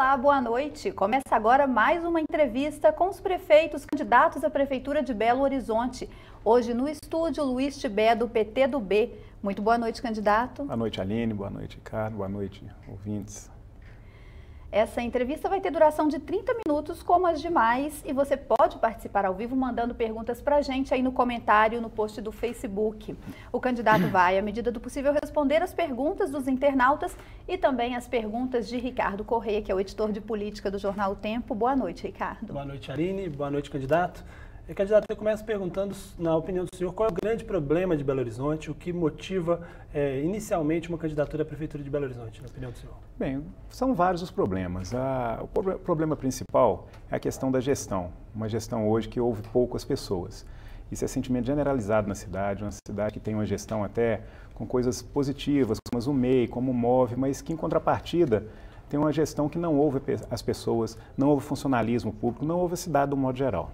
Olá, boa noite. Começa agora mais uma entrevista com os prefeitos candidatos à Prefeitura de Belo Horizonte. Hoje no estúdio, Luiz Tibé, do PT do B. Muito boa noite, candidato. Boa noite, Aline. Boa noite, Ricardo. Boa noite, ouvintes. Essa entrevista vai ter duração de 30 minutos, como as demais, e você pode participar ao vivo mandando perguntas para a gente aí no comentário, no post do Facebook. O candidato vai, à medida do possível, responder as perguntas dos internautas e também as perguntas de Ricardo Corrêa, que é o editor de política do jornal O Tempo. Boa noite, Ricardo. Boa noite, Aline. Boa noite, candidato. Candidato, eu começo perguntando, na opinião do senhor, qual é o grande problema de Belo Horizonte, o que motiva inicialmente uma candidatura à Prefeitura de Belo Horizonte, na opinião do senhor? Bem, são vários os problemas. O problema principal é a questão da gestão. Uma gestão hoje que ouve poucas pessoas. Isso é sentimento generalizado na cidade, uma cidade que tem uma gestão até com coisas positivas, como o MEI, como o MOVE, mas que em contrapartida tem uma gestão que não ouve as pessoas, não ouve funcionalismo público, não ouve a cidade do modo geral.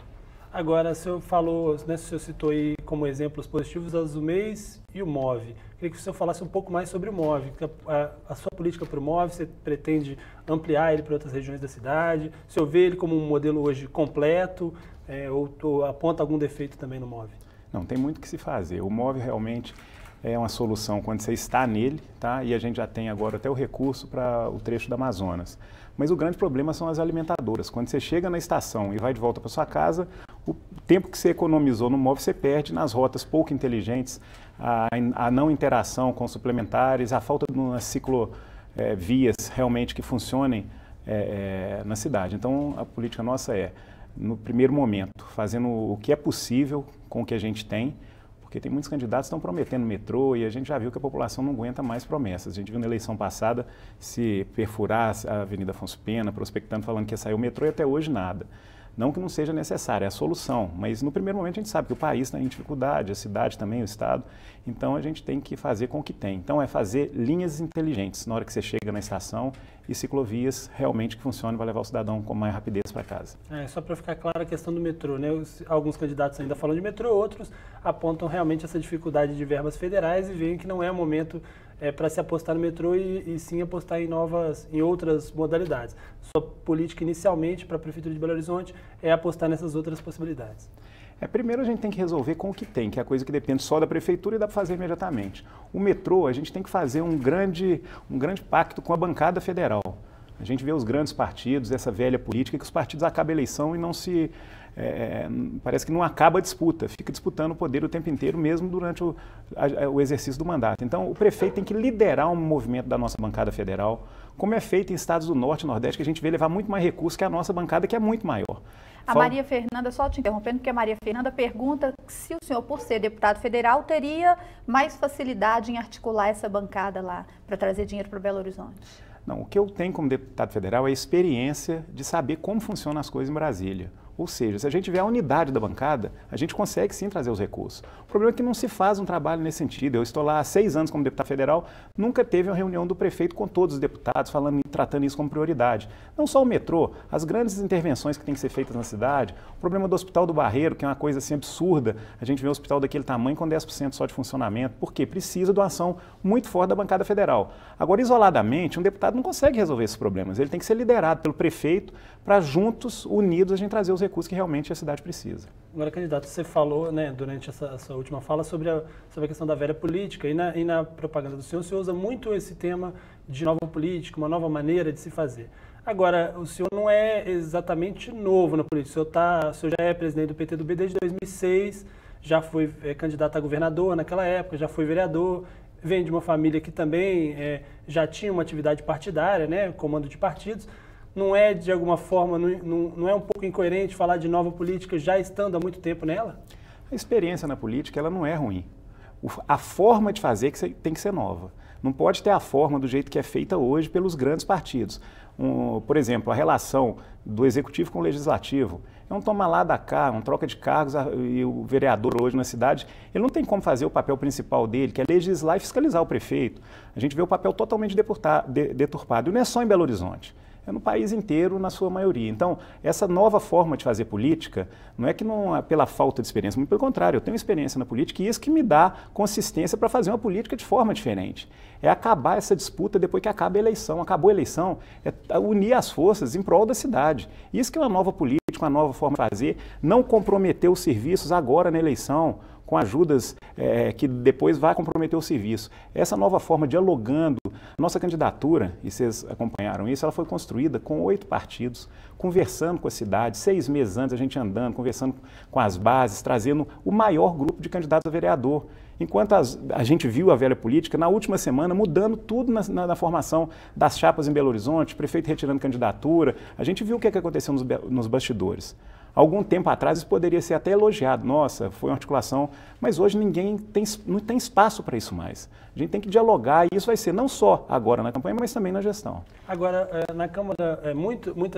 Agora, o senhor falou, né, o senhor citou aí como exemplos positivos as UMEIs e o MOVE. Queria que o senhor falasse um pouco mais sobre o MOVE. A sua política para o MOVE, você pretende ampliar ele para outras regiões da cidade? O senhor vê ele como um modelo hoje completo ou aponta algum defeito também no MOVE? Não, tem muito que se fazer. O MOVE realmente é uma solução quando você está nele, tá? E a gente já tem agora até o recurso para o trecho da Amazonas. Mas o grande problema são as alimentadoras. Quando você chega na estação e vai de volta para sua casa, o tempo que você economizou no MOVE você perde nas rotas pouco inteligentes, a não interação com suplementares, a falta de umas ciclovias realmente que funcionem na cidade. Então, a política nossa é, no primeiro momento, fazendo o que é possível com o que a gente tem, porque tem muitos candidatos que estão prometendo metrô e a gente já viu que a população não aguenta mais promessas. A gente viu na eleição passada se perfurar a Avenida Afonso Pena, prospectando, falando que ia sair o metrô e até hoje nada. Não que não seja necessária, é a solução, mas no primeiro momento a gente sabe que o país está em dificuldade, a cidade também, o estado, então a gente tem que fazer com o que tem. Então é fazer linhas inteligentes na hora que você chega na estação e ciclovias realmente que funcionem para levar o cidadão com mais rapidez para casa. Só para ficar clara a questão do metrô, né? Alguns candidatos ainda falam de metrô, outros apontam realmente essa dificuldade de verbas federais e veem que não é o momento para se apostar no metrô e sim apostar em outras modalidades. Sua política inicialmente para a Prefeitura de Belo Horizonte é apostar nessas outras possibilidades. Primeiro a gente tem que resolver com o que tem, que é a coisa que depende só da Prefeitura e dá para fazer imediatamente. O metrô, a gente tem que fazer um grande pacto com a bancada federal. A gente vê os grandes partidos, essa velha política que os partidos acabam a eleição e não se... parece que não acaba a disputa, fica disputando o poder o tempo inteiro, mesmo durante o exercício do mandato. Então, o prefeito tem que liderar um movimento da nossa bancada federal, como é feito em estados do Norte e Nordeste, que a gente vê levar muito mais recursos que a nossa bancada, que é muito maior. A Maria Fernanda, só te interrompendo, porque a Maria Fernanda pergunta se o senhor, por ser deputado federal, teria mais facilidade em articular essa bancada lá para trazer dinheiro para Belo Horizonte. Não, o que eu tenho como deputado federal é a experiência de saber como funcionam as coisas em Brasília. Ou seja, se a gente tiver a unidade da bancada, a gente consegue sim trazer os recursos. O problema é que não se faz um trabalho nesse sentido. Eu estou lá há 6 anos como deputado federal, nunca teve uma reunião do prefeito com todos os deputados tratando isso como prioridade. Não só o metrô, as grandes intervenções que têm que ser feitas na cidade, o problema do Hospital do Barreiro, que é uma coisa assim absurda, a gente vê um hospital daquele tamanho com 10% só de funcionamento, porque precisa de uma ação muito forte da bancada federal. Agora, isoladamente, um deputado não consegue resolver esses problemas, ele tem que ser liderado pelo prefeito para juntos, unidos, a gente trazer os recursos que realmente a cidade precisa. Agora, candidato, você falou, né, durante essa sua última fala sobre a questão da velha política e na propaganda do senhor usa muito esse tema de nova política, uma nova maneira de se fazer. Agora, o senhor não é exatamente novo na política, o senhor já é presidente do PT do B desde 2006, já foi candidato a governador naquela época, já foi vereador, vem de uma família que também já tinha uma atividade partidária, né, comando de partidos. Não é, de alguma forma, não é um pouco incoerente falar de nova política já estando há muito tempo nela? A experiência na política, ela não é ruim. A forma de fazer tem que ser nova. Não pode ter a forma do jeito que é feita hoje pelos grandes partidos. Por exemplo, a relação do executivo com o legislativo é um toma lá da cá, uma troca de cargos, e o vereador hoje na cidade, ele não tem como fazer o papel principal dele, que é legislar e fiscalizar o prefeito. A gente vê o papel totalmente deturpado. E não é só em Belo Horizonte. é no país inteiro, na sua maioria. Então, essa nova forma de fazer política não é que não é pela falta de experiência, muito pelo contrário, eu tenho experiência na política e isso que me dá consistência para fazer uma política de forma diferente. É acabar essa disputa depois que acaba a eleição. Acabou a eleição, é unir as forças em prol da cidade. Isso que é uma nova política, uma nova forma de fazer, não comprometer os serviços agora na eleição, com ajudas que depois vai comprometer o serviço. Essa nova forma, dialogando, nossa candidatura, e vocês acompanharam isso, ela foi construída com 8 partidos, conversando com a cidade, 6 meses antes a gente andando, conversando com as bases, trazendo o maior grupo de candidatos a vereador. Enquanto a gente viu a velha política, na última semana, mudando tudo na formação das chapas em Belo Horizonte, prefeito retirando candidatura, a gente viu o que aconteceu nos bastidores. Algum tempo atrás isso poderia ser até elogiado, nossa, foi uma articulação, mas hoje não tem espaço para isso mais. A gente tem que dialogar e isso vai ser não só agora na campanha, mas também na gestão. Agora, na Câmara,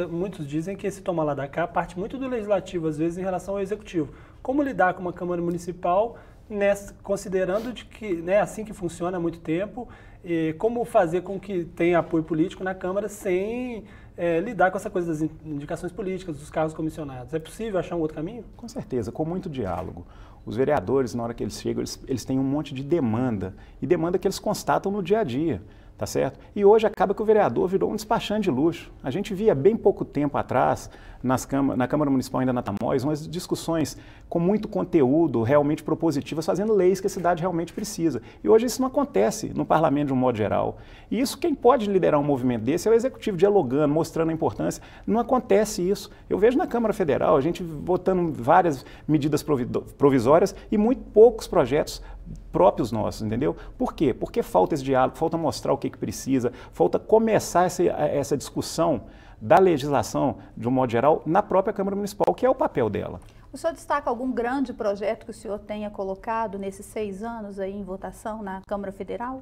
muitos dizem que esse toma lá da cá parte muito do Legislativo, às vezes, em relação ao Executivo. Como lidar com uma Câmara Municipal, considerando de que é assim que funciona há muito tempo, e como fazer com que tenha apoio político na Câmara sem lidar com essa coisa das indicações políticas, dos cargos comissionados? É possível achar um outro caminho? Com certeza, com muito diálogo. Os vereadores, na hora que eles chegam, eles têm um monte de demanda, e demanda que eles constatam no dia a dia, tá certo? E hoje acaba que o vereador virou um despachante de luxo. A gente via bem pouco tempo atrás, na Câmara Municipal ainda na Tamóis, umas discussões com muito conteúdo, realmente propositivas, fazendo leis que a cidade realmente precisa. E hoje isso não acontece no parlamento de um modo geral. E isso, quem pode liderar um movimento desse é o Executivo, dialogando, mostrando a importância. Não acontece isso. Eu vejo na Câmara Federal a gente votando várias medidas provisórias e muito poucos projetos próprios nossos, entendeu? Por quê? Porque falta esse diálogo, falta mostrar o que precisa, falta começar essa discussão da legislação, de um modo geral, na própria Câmara Municipal, que é o papel dela. O senhor destaca algum grande projeto que o senhor tenha colocado nesses 6 anos aí em votação na Câmara Federal?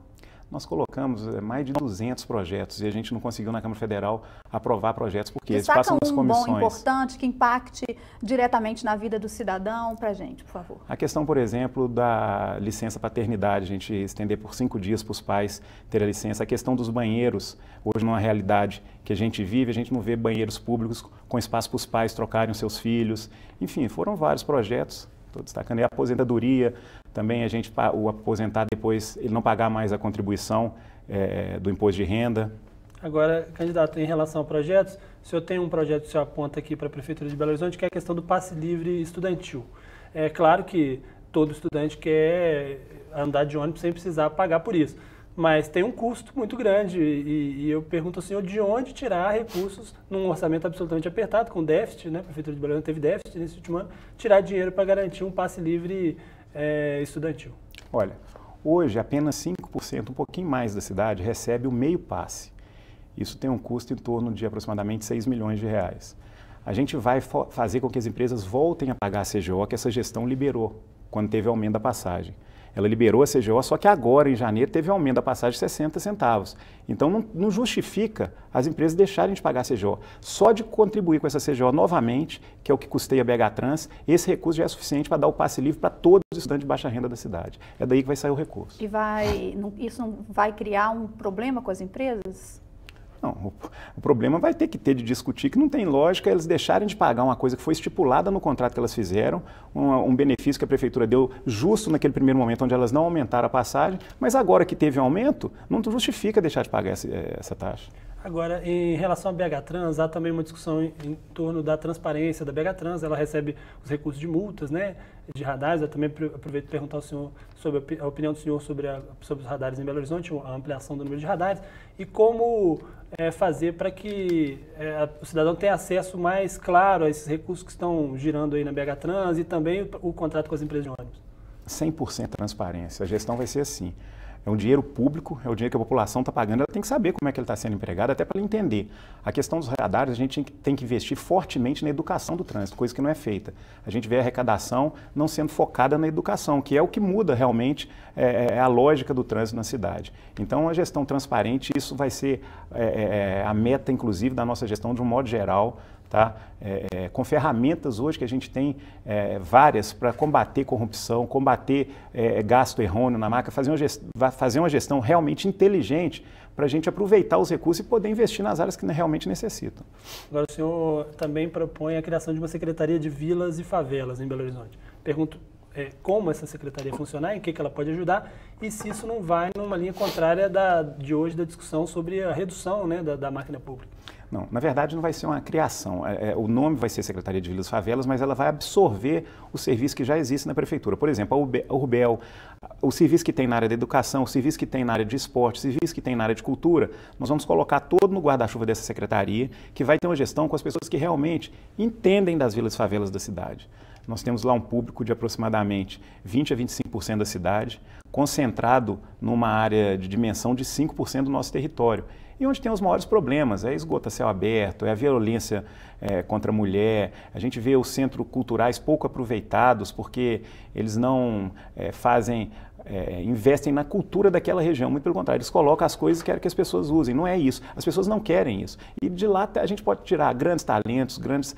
Nós colocamos mais de 200 projetos e a gente não conseguiu na Câmara Federal aprovar projetos porque eles passam nas comissões. Destaca um bom, importante, que impacte diretamente na vida do cidadão para a gente, por favor. A questão, por exemplo, da licença paternidade, a gente estender por 5 dias para os pais terem a licença. A questão dos banheiros, hoje numa realidade que a gente vive, a gente não vê banheiros públicos com espaço para os pais trocarem os seus filhos. Enfim, foram vários projetos. Estou destacando aí a aposentadoria, também o aposentado depois, ele não pagar mais a contribuição do imposto de renda. Agora, candidato, em relação a projetos, o senhor tem um projeto que o senhor aponta aqui para a Prefeitura de Belo Horizonte, que é a questão do passe livre estudantil. É claro que todo estudante quer andar de ônibus sem precisar pagar por isso, mas tem um custo muito grande e eu pergunto ao senhor de onde tirar recursos num orçamento absolutamente apertado, com déficit, né? A Prefeitura de Belo Horizonte teve déficit nesse último ano, tirar dinheiro para garantir um passe livre estudantil. Olha, hoje apenas 5%, um pouquinho mais da cidade, recebe o meio passe. Isso tem um custo em torno de aproximadamente 6 milhões de reais. A gente vai fazer com que as empresas voltem a pagar a CGO, que essa gestão liberou, quando teve aumento da passagem. Ela liberou a CGO, só que agora, em janeiro, teve aumento da passagem de 60 centavos. Então, não justifica as empresas deixarem de pagar a CGO. Só de contribuir com essa CGO novamente, que é o que custeia a BH Trans, esse recurso já é suficiente para dar o passe livre para todos os estudantes de baixa renda da cidade. É daí que vai sair o recurso. E isso não vai criar um problema com as empresas? Não, o problema vai ter que ter de discutir que não tem lógica eles deixarem de pagar uma coisa que foi estipulada no contrato que elas fizeram, um benefício que a Prefeitura deu justo naquele primeiro momento onde elas não aumentaram a passagem, mas agora que teve aumento, não justifica deixar de pagar essa taxa. Agora, em relação à BH Trans, há também uma discussão em torno da transparência da BH Trans. Ela recebe os recursos de multas, né, de radares. Eu também aproveito para perguntar ao senhor sobre a opinião do senhor sobre os radares em Belo Horizonte, a ampliação do número de radares, e como fazer para que o cidadão tenha acesso mais claro a esses recursos que estão girando aí na BH Trans e também o contrato com as empresas de ônibus. 100% transparência. A gestão vai ser assim. É um dinheiro público, é o dinheiro que a população está pagando, ela tem que saber como é que ele está sendo empregado, até para ela entender. A questão dos radares, a gente tem que investir fortemente na educação do trânsito, coisa que não é feita. A gente vê a arrecadação não sendo focada na educação, que é o que muda realmente a lógica do trânsito na cidade. Então, a gestão transparente, isso vai ser a meta, inclusive, da nossa gestão de um modo geral, tá? Com ferramentas hoje que a gente tem várias para combater corrupção, combater gasto errôneo na marca, fazer uma gestão realmente inteligente para a gente aproveitar os recursos e poder investir nas áreas que realmente necessitam. Agora, o senhor também propõe a criação de uma Secretaria de Vilas e Favelas em Belo Horizonte. Pergunto como essa secretaria funcionar, em que ela pode ajudar e se isso não vai numa linha contrária de hoje da discussão sobre a redução, né, da máquina pública. Não, na verdade não vai ser uma criação. O nome vai ser Secretaria de Vilas e Favelas, mas ela vai absorver os serviços que já existem na Prefeitura. Por exemplo, a Urbel, o serviço que tem na área da educação, o serviço que tem na área de esporte, o serviço que tem na área de cultura, nós vamos colocar todo no guarda-chuva dessa secretaria, que vai ter uma gestão com as pessoas que realmente entendem das vilas e favelas da cidade. Nós temos lá um público de aproximadamente 20% a 25% da cidade, concentrado numa área de dimensão de 5% do nosso território. E onde tem os maiores problemas, esgoto a céu aberto, a violência contra a mulher, a gente vê os centros culturais pouco aproveitados porque eles não investem na cultura daquela região, muito pelo contrário, eles colocam as coisas que querem que as pessoas usem, não é isso, as pessoas não querem isso. E de lá a gente pode tirar grandes talentos, grandes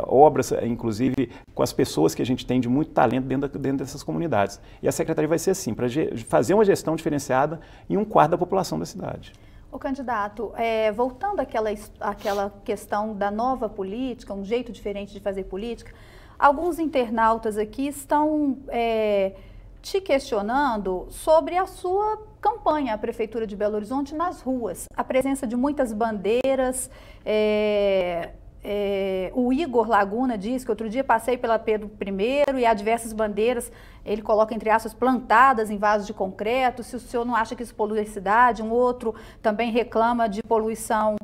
obras, inclusive com as pessoas que a gente tem de muito talento dentro dessas comunidades. E a Secretaria vai ser assim, para fazer uma gestão diferenciada em um quarto da população da cidade. O candidato, voltando àquela questão da nova política, um jeito diferente de fazer política, alguns internautas aqui estão te questionando sobre a sua campanha, a Prefeitura de Belo Horizonte, nas ruas. A presença de muitas bandeiras. O Igor Laguna diz que outro dia passei pela Pedro I e há diversas bandeiras, ele coloca entre aspas, plantadas em vasos de concreto. Se o senhor não acha que isso polui a cidade, um outro também reclama de poluição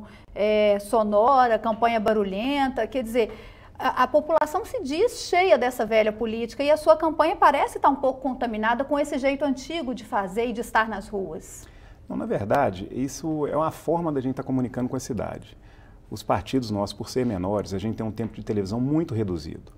sonora, campanha barulhenta. Quer dizer, a população se diz cheia dessa velha política e a sua campanha parece estar um pouco contaminada com esse jeito antigo de fazer e de estar nas ruas. Não, na verdade, isso é uma forma da gente estar comunicando com a cidade. Os partidos nossos, por ser menores, a gente tem um tempo de televisão muito reduzido.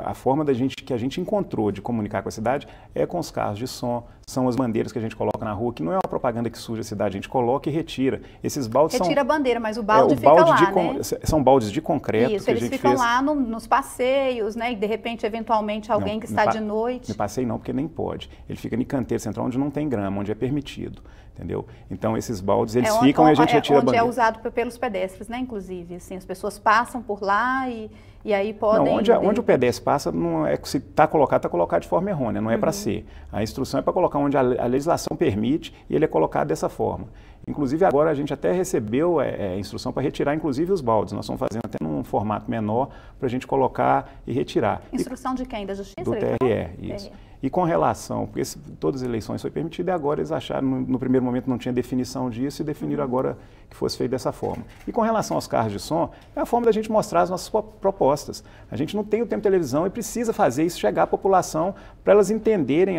A forma que a gente encontrou de comunicar com a cidade é com os carros de som, são as bandeiras que a gente coloca na rua, que não é uma propaganda que suja a cidade, a gente coloca e retira. Esses baldes retira a bandeira, mas o balde fica lá, né? São baldes de concreto. Isso, que eles ficam lá nos passeios, né? E de repente, eventualmente, alguém que está de noite... No passeio não, porque nem pode. Ele fica no canteiro central, onde não tem grama, onde é permitido. Entendeu? Então, esses baldes, eles ficam e a gente retira a bandeira. Onde é usado pelos pedestres, né? Inclusive, assim, as pessoas passam por lá e aí podem... Não, onde o pedestre passa, não é, se está colocado de forma errônea, não é para ser. A instrução é para colocar onde a legislação permite e ele é colocado dessa forma. Inclusive, agora a gente até recebeu instrução para retirar, inclusive, os baldes. Nós estamos fazendo até num formato menor para a gente colocar e retirar. Instrução de quem? Da Justiça? Do TRE, isso. E com relação, porque todas as eleições foi permitido e agora eles acharam, no primeiro momento não tinha definição disso e definiram agora que fosse feito dessa forma. E com relação aos carros de som, é a forma da gente mostrar as nossas propostas. A gente não tem o tempo de televisão e precisa fazer isso chegar à população para elas entenderem,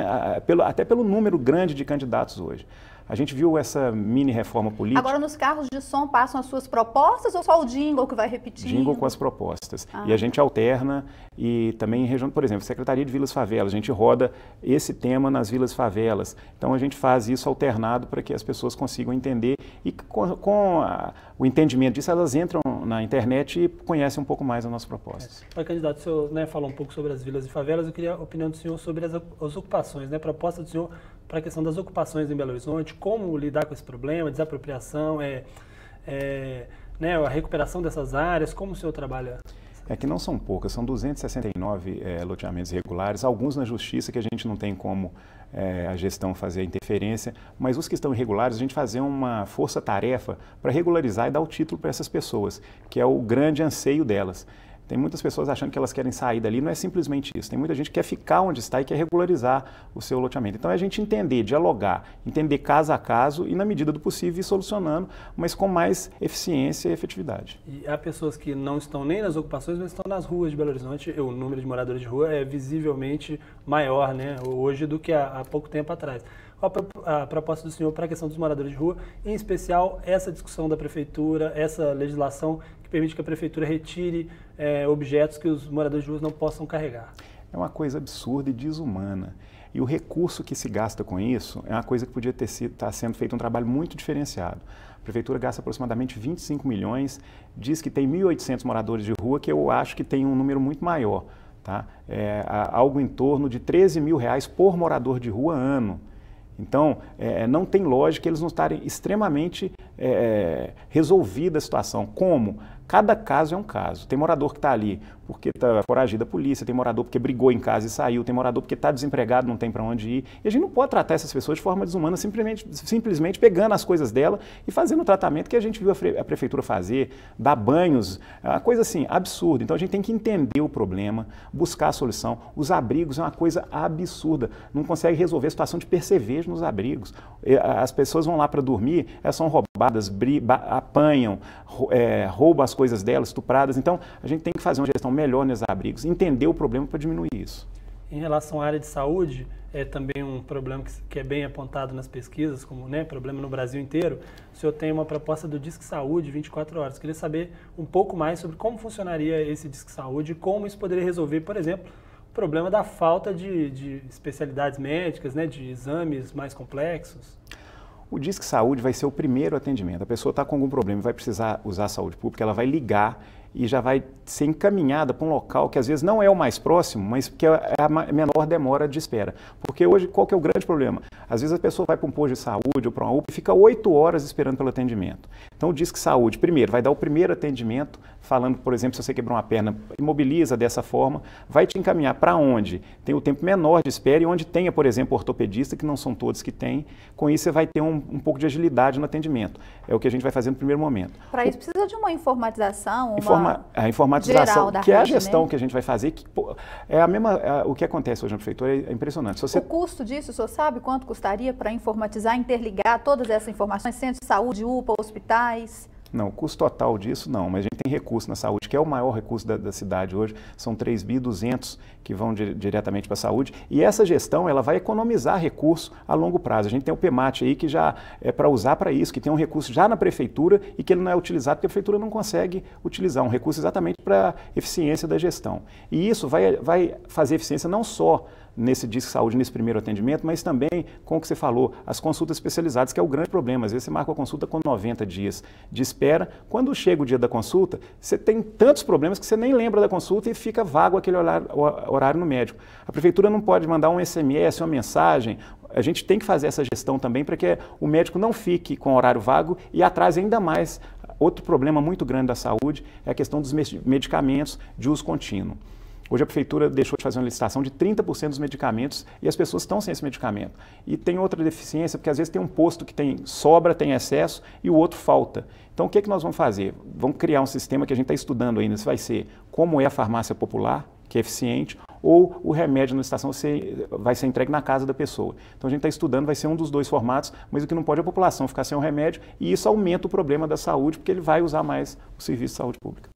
até pelo número grande de candidatos hoje. A gente viu essa mini reforma política. Agora, nos carros de som passam as suas propostas ou só o jingle que vai repetindo? Jingle com as propostas. E a gente alterna e também em região, por exemplo, Secretaria de Vilas e Favelas, a gente roda esse tema nas vilas e favelas. Então, a gente faz isso alternado para que as pessoas consigam entender e com o entendimento disso, elas entram na internet e conhecem um pouco mais as nossas propostas. Candidato, o senhor falou um pouco sobre as vilas e favelas, eu queria a opinião do senhor sobre as ocupações, né? Proposta do senhor para a questão das ocupações em Belo Horizonte, como lidar com esse problema, desapropriação, a recuperação dessas áreas, como o senhor trabalha? É que não são poucas, são 269 loteamentos irregulares, alguns na justiça que a gente não tem como a gestão fazer a interferência, mas os que estão irregulares a gente fazer uma força-tarefa para regularizar e dar o título para essas pessoas, que é o grande anseio delas. Tem muitas pessoas achando que elas querem sair dali, não é simplesmente isso. Tem muita gente que quer ficar onde está e quer regularizar o seu loteamento. Então é a gente entender, dialogar, entender caso a caso e, na medida do possível, ir solucionando, mas com mais eficiência e efetividade. E há pessoas que não estão nem nas ocupações, mas estão nas ruas de Belo Horizonte. O número de moradores de rua é visivelmente maior, né, hoje do que há pouco tempo atrás. Qual a proposta do senhor para a questão dos moradores de rua, em especial essa discussão da Prefeitura, essa legislação que permite que a Prefeitura retire objetos que os moradores de rua não possam carregar? é uma coisa absurda e desumana. E o recurso que se gasta com isso é uma coisa que podia estar sendo feito um trabalho muito diferenciado. A Prefeitura gasta aproximadamente 25 milhões, diz que tem 1.800 moradores de rua, que eu acho que tem um número muito maior. Tá? Algo em torno de R$13 mil por morador de rua ano. Então, não tem lógica eles não estarem extremamente resolvida a situação. Como? Cada caso é um caso. Tem morador que está ali porque está foragido da polícia, tem morador porque brigou em casa e saiu, tem morador porque está desempregado, não tem para onde ir. E a gente não pode tratar essas pessoas de forma desumana, simplesmente pegando as coisas dela e fazendo o tratamento que a gente viu a Prefeitura fazer, dar banhos, é uma coisa assim, absurda. Então a gente tem que entender o problema, buscar a solução. Os abrigos é uma coisa absurda, não consegue resolver a situação de percevejo nos abrigos. As pessoas vão lá para dormir, elas são roubadas, apanham, roubam as coisas delas, estupradas. Então a gente tem que fazer uma gestão melhor nos abrigos, entender o problema para diminuir isso. Em relação à área de saúde, é também um problema que é bem apontado nas pesquisas, como problema no Brasil inteiro. O senhor tem uma proposta do Disque Saúde 24 horas. Queria saber um pouco mais sobre como funcionaria esse Disque Saúde e como isso poderia resolver, por exemplo, o problema da falta de especialidades médicas, de exames mais complexos. O Disque Saúde vai ser o primeiro atendimento. A pessoa está com algum problema e vai precisar usar a saúde pública, ela vai ligar e já vai ser encaminhada para um local que às vezes não é o mais próximo, mas que é a menor demora de espera. Porque hoje, qual que é o grande problema? Às vezes a pessoa vai para um posto de saúde ou para uma UPA e fica 8 horas esperando pelo atendimento. Então o Disque Saúde, primeiro, vai dar o primeiro atendimento, falando, por exemplo, se você quebrou uma perna, imobiliza dessa forma, vai te encaminhar para onde tem o tempo menor de espera e onde tenha, por exemplo, ortopedista, que não são todos que têm. Com isso você vai ter um pouco de agilidade no atendimento. É o que a gente vai fazer no primeiro momento. Para isso precisa de uma informatização, a informatização, que é a gestão, né, que a gente vai fazer, que o que acontece hoje na Prefeitura é impressionante. O custo disso, o senhor sabe quanto custaria para informatizar, interligar todas essas informações, centros de saúde, UPA, hospitais? Não, o custo total disso não, mas a gente tem recurso na saúde, que é o maior recurso da cidade hoje, são 3.200 que vão diretamente para a saúde, e essa gestão ela vai economizar recurso a longo prazo. A gente tem o PEMAT aí que já é para usar para isso, que tem um recurso já na Prefeitura e que ele não é utilizado porque a Prefeitura não consegue utilizar, um recurso exatamente para eficiência da gestão. E isso vai fazer eficiência não só nesse Disque Saúde, nesse primeiro atendimento, mas também, com o que você falou, as consultas especializadas, que é o grande problema. Às vezes você marca a consulta com 90 dias de espera. Quando chega o dia da consulta, você tem tantos problemas que você nem lembra da consulta e fica vago aquele horário no médico. A Prefeitura não pode mandar um SMS, uma mensagem. A gente tem que fazer essa gestão também para que o médico não fique com horário vago e atrase ainda mais. Outro problema muito grande da saúde é a questão dos medicamentos de uso contínuo. Hoje a Prefeitura deixou de fazer uma licitação de 30% dos medicamentos e as pessoas estão sem esse medicamento. E tem outra deficiência, porque às vezes tem um posto que tem sobra, tem excesso e o outro falta. Então o que nós vamos fazer? Vamos criar um sistema que a gente está estudando ainda, se vai ser como é a farmácia popular, que é eficiente, ou o remédio na licitação vai ser entregue na casa da pessoa. Então a gente está estudando, vai ser um dos dois formatos, mas o que não pode é a população ficar sem o remédio e isso aumenta o problema da saúde, porque ele vai usar mais o serviço de saúde pública.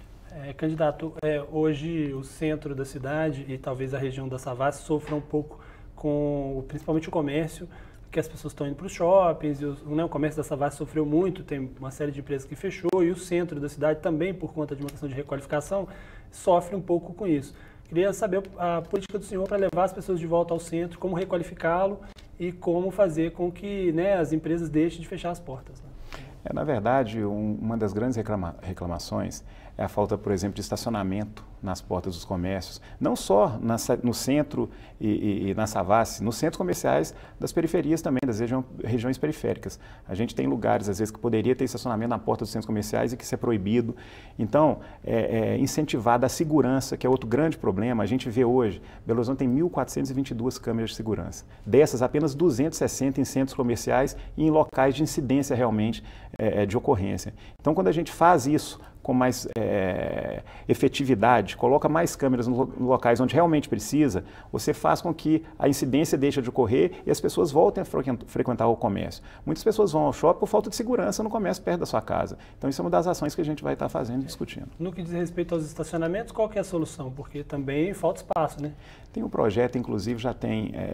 Candidato, hoje o centro da cidade e talvez a região da Savassi sofram um pouco com principalmente o comércio, que as pessoas estão indo para os shoppings, o comércio da Savassi sofreu muito, tem uma série de empresas que fechou e o centro da cidade também, por conta de uma questão de requalificação, sofre um pouco com isso. Queria saber a política do senhor para levar as pessoas de volta ao centro, como requalificá-lo e como fazer com que as empresas deixem de fechar as portas. Na verdade, uma das grandes reclamações é a falta, por exemplo, de estacionamento nas portas dos comércios, não só no centro e na Savassi, nos centros comerciais das periferias também, das regiões periféricas. A gente tem lugares, às vezes, que poderia ter estacionamento na porta dos centros comerciais e que isso é proibido. Então, incentivar a segurança, que é outro grande problema. A gente vê hoje, Belo Horizonte tem 1.422 câmeras de segurança. Dessas, apenas 260 em centros comerciais e em locais de incidência realmente de ocorrência. Então, quando a gente faz isso com mais efetividade, coloca mais câmeras nos locais onde realmente precisa, você faz com que a incidência deixe de ocorrer e as pessoas voltem a frequentar o comércio. Muitas pessoas vão ao shopping por falta de segurança no comércio perto da sua casa. Então isso é uma das ações que a gente vai estar fazendo e discutindo. No que diz respeito aos estacionamentos, qual que é a solução? Porque também falta espaço, né? Tem um projeto, inclusive,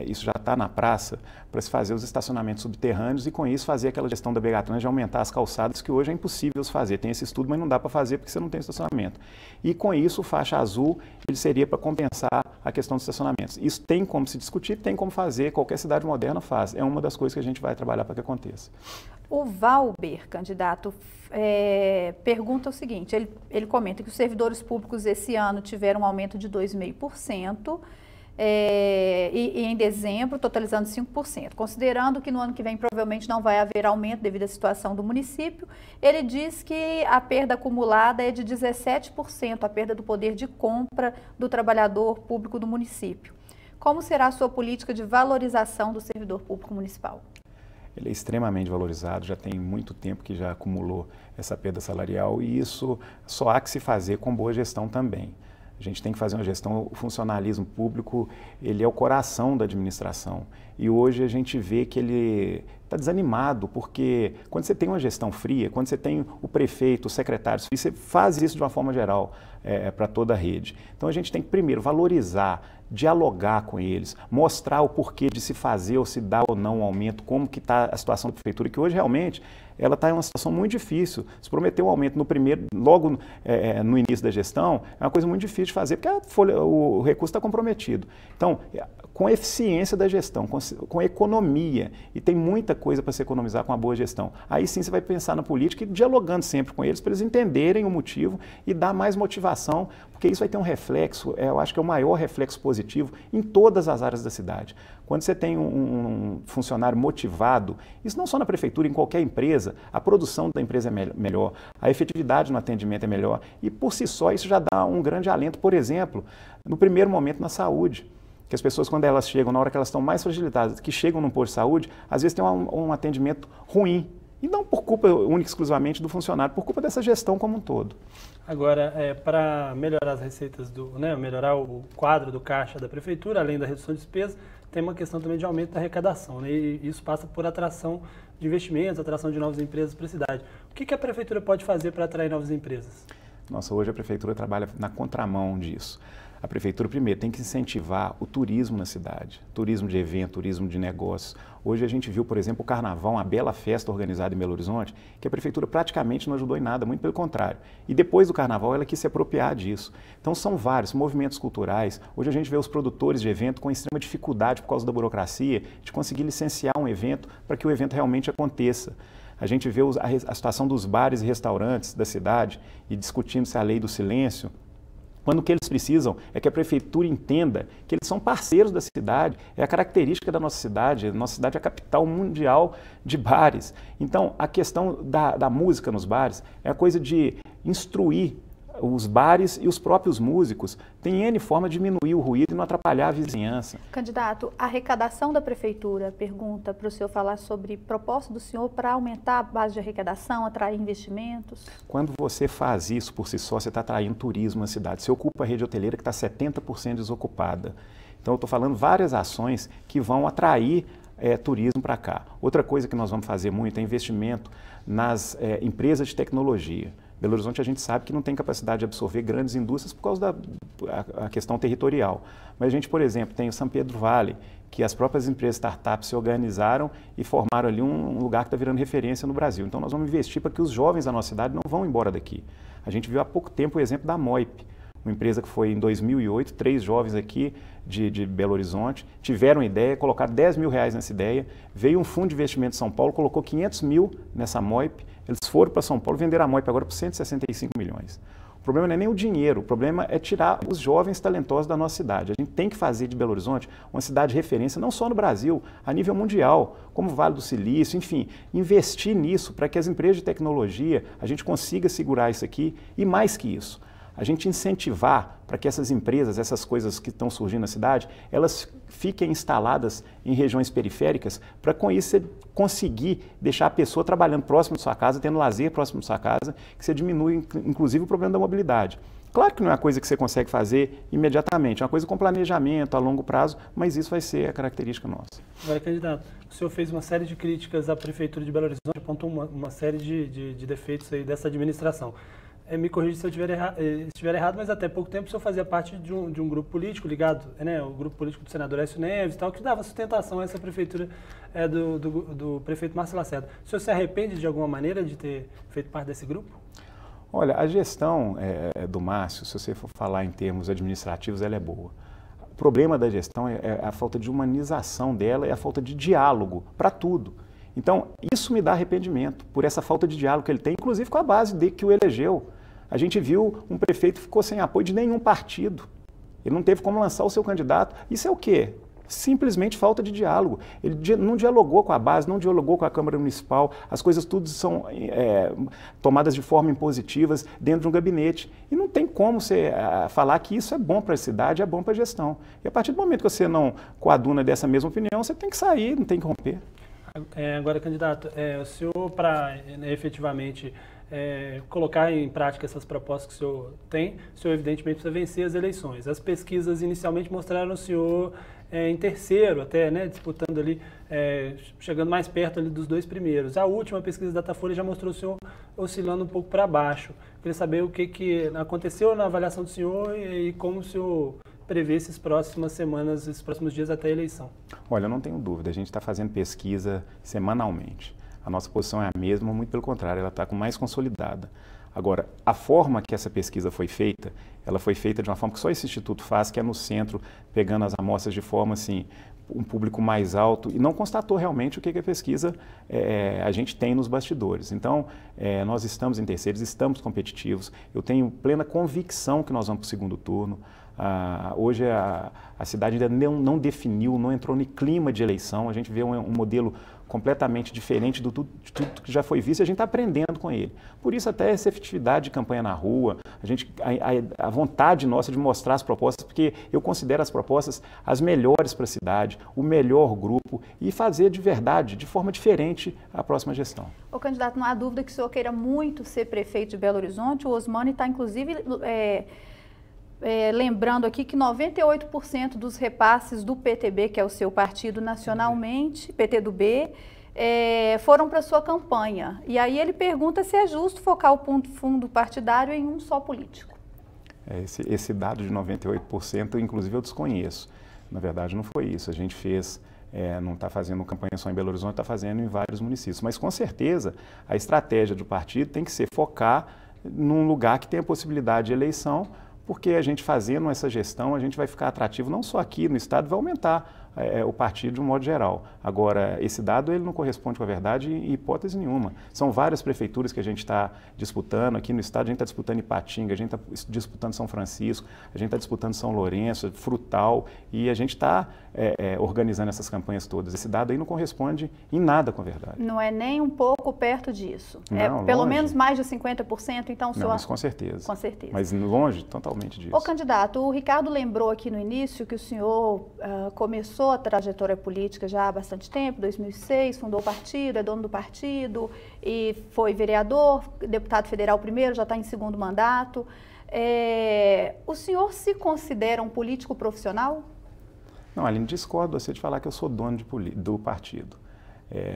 isso já está na praça, para se fazer os estacionamentos subterrâneos e com isso fazer aquela gestão da Begatran de aumentar as calçadas, que hoje é impossível se fazer. Tem esse estudo, mas não dá para fazer porque você não tem estacionamento. E com isso, o faixa azul, ele seria para compensar a questão dos estacionamentos. Isso tem como se discutir, tem como fazer, qualquer cidade moderna faz. É uma das coisas que a gente vai trabalhar para que aconteça. O Valber, candidato, pergunta o seguinte, ele comenta que os servidores públicos esse ano tiveram um aumento de 2,5%, e em dezembro, totalizando 5%. Considerando que no ano que vem provavelmente não vai haver aumento devido à situação do município, ele diz que a perda acumulada é de 17%, a perda do poder de compra do trabalhador público do município. Como será a sua política de valorização do servidor público municipal? Ele é extremamente valorizado, já tem muito tempo que já acumulou essa perda salarial e isso só há que se fazer com boa gestão também. A gente tem que fazer uma gestão, o funcionalismo público, ele é o coração da administração. E hoje a gente vê que ele está desanimado, porque quando você tem uma gestão fria, quando você tem o prefeito, os secretários, você faz isso de uma forma geral para toda a rede. Então a gente tem que primeiro valorizar, dialogar com eles, mostrar o porquê de se fazer ou se dá ou não um aumento, como que está a situação da prefeitura, que hoje realmente ela está em uma situação muito difícil. Se prometer um aumento logo no início da gestão, é uma coisa muito difícil de fazer, porque o recurso está comprometido. Então, com eficiência da gestão, com economia, e tem muita coisa para se economizar com a boa gestão. Aí sim você vai pensar na política e dialogando sempre com eles para eles entenderem o motivo e dar mais motivação, porque isso vai ter um reflexo, eu acho que é o maior reflexo positivo em todas as áreas da cidade. Quando você tem um funcionário motivado, isso não só na prefeitura, em qualquer empresa, a produção da empresa é melhor, a efetividade no atendimento é melhor e por si só isso já dá um grande alento, por exemplo, no primeiro momento na saúde. Que as pessoas, quando elas chegam, na hora que elas estão mais fragilizadas, que chegam num posto de saúde, às vezes tem um atendimento ruim. E não por culpa única e exclusivamente do funcionário, por culpa dessa gestão como um todo. Agora, para melhorar as receitas, melhorar o quadro do caixa da prefeitura, além da redução de despesas, tem uma questão também de aumento da arrecadação, né? E isso passa por atração de investimentos, atração de novas empresas para a cidade. O que a prefeitura pode fazer para atrair novas empresas? Nossa, hoje a prefeitura trabalha na contramão disso. A prefeitura, primeiro, tem que incentivar o turismo na cidade, turismo de evento, turismo de negócios. Hoje a gente viu, por exemplo, o Carnaval, uma bela festa organizada em Belo Horizonte, que a prefeitura praticamente não ajudou em nada, muito pelo contrário. E depois do Carnaval, ela quis se apropriar disso. Então são vários movimentos culturais. Hoje a gente vê os produtores de evento com extrema dificuldade por causa da burocracia, de conseguir licenciar um evento para que o evento realmente aconteça. A gente vê a situação dos bares e restaurantes da cidade e discutindo-se a lei do silêncio, quando o que eles precisam é que a prefeitura entenda que eles são parceiros da cidade, é a característica da nossa cidade é a capital mundial de bares. Então, a questão da música nos bares é a coisa de instruir os bares e os próprios músicos. Tem N forma de diminuir o ruído e não atrapalhar a vizinhança. Candidato, a arrecadação da prefeitura, pergunta para o senhor falar sobre proposta do senhor para aumentar a base de arrecadação, atrair investimentos. Quando você faz isso por si só, você está atraindo turismo na cidade. Você ocupa a rede hoteleira que está 70% desocupada. Então, eu estou falando várias ações que vão atrair turismo para cá. Outra coisa que nós vamos fazer muito é investimento nas empresas de tecnologia. Belo Horizonte a gente sabe que não tem capacidade de absorver grandes indústrias por causa da questão territorial. Mas a gente, por exemplo, tem o São Pedro Vale, que as próprias empresas startups se organizaram e formaram ali um lugar que está virando referência no Brasil. Então nós vamos investir para que os jovens da nossa cidade não vão embora daqui. A gente viu há pouco tempo o exemplo da Moip, uma empresa que foi em 2008, 3 jovens aqui de Belo Horizonte tiveram ideia, colocaram R$10 mil nessa ideia, veio um fundo de investimento de São Paulo, colocou 500 mil nessa Moip, eles foram para São Paulo, venderam a Moip agora por 165 milhões. O problema não é nem o dinheiro, o problema é tirar os jovens talentosos da nossa cidade. A gente tem que fazer de Belo Horizonte uma cidade de referência, não só no Brasil, a nível mundial, como o Vale do Silício, enfim, investir nisso para que as empresas de tecnologia, a gente consiga segurar isso aqui e mais que isso. A gente incentivar para que essas empresas, essas coisas que estão surgindo na cidade, elas fiquem instaladas em regiões periféricas, para com isso você conseguir deixar a pessoa trabalhando próximo de sua casa, tendo lazer próximo de sua casa, que você diminui inclusive o problema da mobilidade. Claro que não é uma coisa que você consegue fazer imediatamente, é uma coisa com planejamento a longo prazo, mas isso vai ser a característica nossa. Agora, candidato, o senhor fez uma série de críticas à Prefeitura de Belo Horizonte, apontou uma série de defeitos aí dessa administração. Me corrija se eu estiver errado, mas até pouco tempo o senhor fazia parte de um grupo político ligado, o grupo político do senador Aécio Neves e tal, que dava sustentação a essa prefeitura do prefeito Márcio Lacerda. O senhor se arrepende de alguma maneira de ter feito parte desse grupo? Olha, a gestão do Márcio, se você for falar em termos administrativos, ela é boa. O problema da gestão é a falta de humanização dela e a falta de diálogo para tudo. Então, isso me dá arrependimento por essa falta de diálogo que ele tem, inclusive com a base de que o elegeu. A gente viu um prefeito que ficou sem apoio de nenhum partido. Ele não teve como lançar o seu candidato. Isso é o quê? Simplesmente falta de diálogo. Ele não dialogou com a base, não dialogou com a Câmara Municipal, as coisas tudo são tomadas de forma impositivas dentro de um gabinete. E não tem como você falar que isso é bom para a cidade, é bom para a gestão. E a partir do momento que você não coaduna dessa mesma opinião, você tem que sair, não tem que romper. Agora, candidato, o senhor, para efetivamente colocar em prática essas propostas que o senhor tem, o senhor evidentemente precisa vencer as eleições. As pesquisas inicialmente mostraram o senhor em terceiro até, né, disputando ali, chegando mais perto ali dos dois primeiros. A última pesquisa da Datafolha já mostrou o senhor oscilando um pouco para baixo. Queria saber o que aconteceu na avaliação do senhor e como o senhor prevê essas próximas semanas, esses próximos dias até a eleição. Olha, eu não tenho dúvida, a gente está fazendo pesquisa semanalmente. A nossa posição é a mesma, muito pelo contrário, ela está mais consolidada. Agora, a forma que essa pesquisa foi feita, ela foi feita de uma forma que só esse instituto faz, que é no centro, pegando as amostras de forma assim, um público mais alto, e não constatou realmente o que a pesquisa a gente tem nos bastidores. Então, nós estamos em terceiros, estamos competitivos, eu tenho plena convicção que nós vamos para o segundo turno. Hoje a cidade ainda não definiu, não entrou no clima de eleição, a gente vê um modelo completamente diferente de tudo que já foi visto e a gente está aprendendo com ele. Por isso até essa efetividade de campanha na rua, a vontade nossa de mostrar as propostas, porque eu considero as propostas as melhores para a cidade, o melhor grupo e fazer de verdade, de forma diferente a próxima gestão. Ô candidato, não há dúvida que o senhor queira muito ser prefeito de Belo Horizonte, o Osmani está inclusive lembrando aqui que 98% dos repasses do PTB, que é o seu partido nacionalmente, PT do B, foram para sua campanha. E aí ele pergunta se é justo focar o fundo partidário em um só político. Esse dado de 98%, inclusive, eu desconheço. Na verdade, não foi isso. A gente fez, não está fazendo campanha só em Belo Horizonte, está fazendo em vários municípios. Mas, com certeza, a estratégia do partido tem que ser focar num lugar que tem a possibilidade de eleição, porque a gente fazendo essa gestão, a gente vai ficar atrativo não só aqui no estado, vai aumentar o partido de um modo geral. Agora, esse dado ele não corresponde com a verdade em hipótese nenhuma. São várias prefeituras que a gente está disputando aqui no estado, a gente está disputando Ipatinga, a gente está disputando São Francisco, a gente está disputando São Lourenço, Frutal, e a gente está organizando essas campanhas todas. Esse dado aí não corresponde em nada com a verdade. Não é nem um pouco perto disso. Não, pelo longe. Menos mais de 50%, então o senhor... Não, isso com certeza. Com certeza. Mas longe totalmente disso. Ô candidato, o Ricardo lembrou aqui no início que o senhor começou a trajetória política já há bastante tempo, 2006, fundou o partido, é dono do partido e foi vereador, deputado federal primeiro, já está em segundo mandato. O senhor se considera um político profissional? Não, Aline, discordo você de falar que eu sou dono do partido.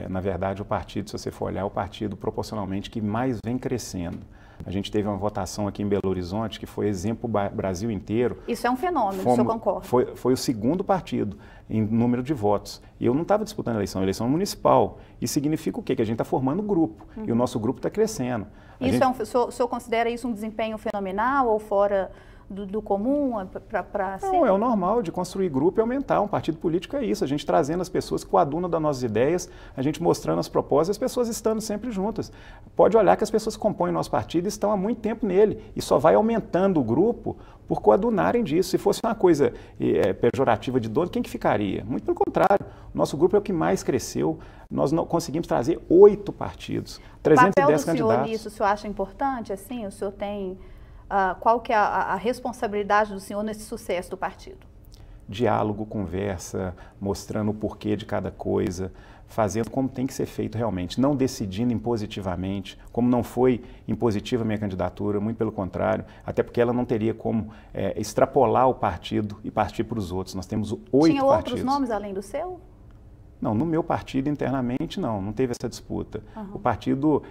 Na verdade, o partido, se você for olhar, é o partido proporcionalmente que mais vem crescendo. A gente teve uma votação aqui em Belo Horizonte que foi exemplo Brasil inteiro. Isso é um fenômeno, o senhor concorda? Foi o segundo partido em número de votos. E eu não estava disputando a eleição municipal. Isso significa o quê? Que a gente está formando grupo. E o nosso grupo está crescendo. O senhor considera isso um desempenho fenomenal ou fora do comum? Não, é o normal de construir grupo e aumentar. Um partido político é isso, a gente trazendo as pessoas que coadunam das nossas ideias, a gente mostrando as propostas, as pessoas estando sempre juntas. Pode olhar que as pessoas que compõem o nosso partido estão há muito tempo nele e só vai aumentando o grupo por coadunarem disso. Se fosse uma coisa pejorativa de dono, quem que ficaria? Muito pelo contrário, o nosso grupo é o que mais cresceu, nós não conseguimos trazer 8 partidos, 310 candidatos. O papel do senhor nisso, o senhor acha importante? Assim, o senhor tem... qual que é a responsabilidade do senhor nesse sucesso do partido? Diálogo, conversa, mostrando o porquê de cada coisa, fazendo como tem que ser feito realmente, não decidindo impositivamente, como não foi impositiva a minha candidatura, muito pelo contrário, até porque ela não teria como extrapolar o partido e partir para os outros. Nós temos 8 partidos. Tinha outros nomes além do seu? Não, no meu partido internamente não teve essa disputa. O partido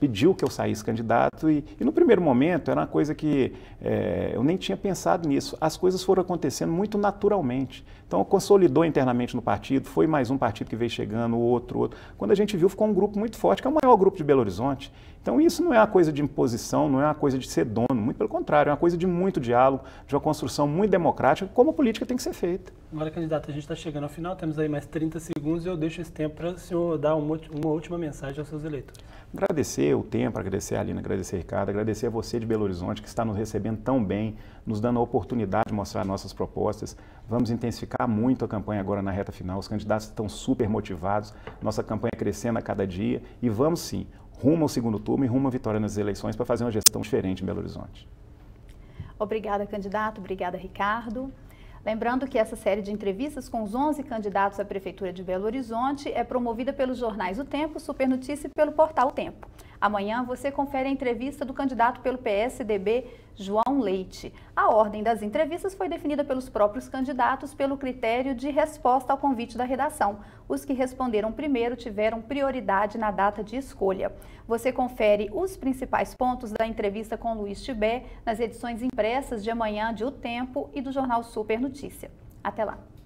pediu que eu saísse candidato e no primeiro momento era uma coisa que eu nem tinha pensado nisso. As coisas foram acontecendo muito naturalmente. Então, consolidou internamente no partido, foi mais um partido que veio chegando, outro. Quando a gente viu, ficou um grupo muito forte, que é o maior grupo de Belo Horizonte. Então, isso não é uma coisa de imposição, não é uma coisa de ser dono, muito pelo contrário, é uma coisa de muito diálogo, de uma construção muito democrática, como a política tem que ser feita. Agora, candidato, a gente está chegando ao final, temos aí mais 30 segundos e eu deixo esse tempo para o senhor dar uma última mensagem aos seus eleitores. Agradecer o tempo, agradecer a Alina, agradecer a Ricardo, agradecer a você de Belo Horizonte, que está nos recebendo tão bem, nos dando a oportunidade de mostrar nossas propostas. Vamos intensificar muito a campanha agora na reta final, os candidatos estão super motivados, nossa campanha crescendo a cada dia e vamos sim, rumo ao segundo turno e rumo à vitória nas eleições para fazer uma gestão diferente em Belo Horizonte. Obrigada, candidato. Obrigada, Ricardo. Lembrando que essa série de entrevistas com os 11 candidatos à Prefeitura de Belo Horizonte é promovida pelos jornais O Tempo, Super Notícia e pelo portal O Tempo. Amanhã você confere a entrevista do candidato pelo PSDB, João Leite. A ordem das entrevistas foi definida pelos próprios candidatos pelo critério de resposta ao convite da redação. Os que responderam primeiro tiveram prioridade na data de escolha. Você confere os principais pontos da entrevista com Luiz Tibé nas edições impressas de amanhã de O Tempo e do jornal Super Notícia. Até lá!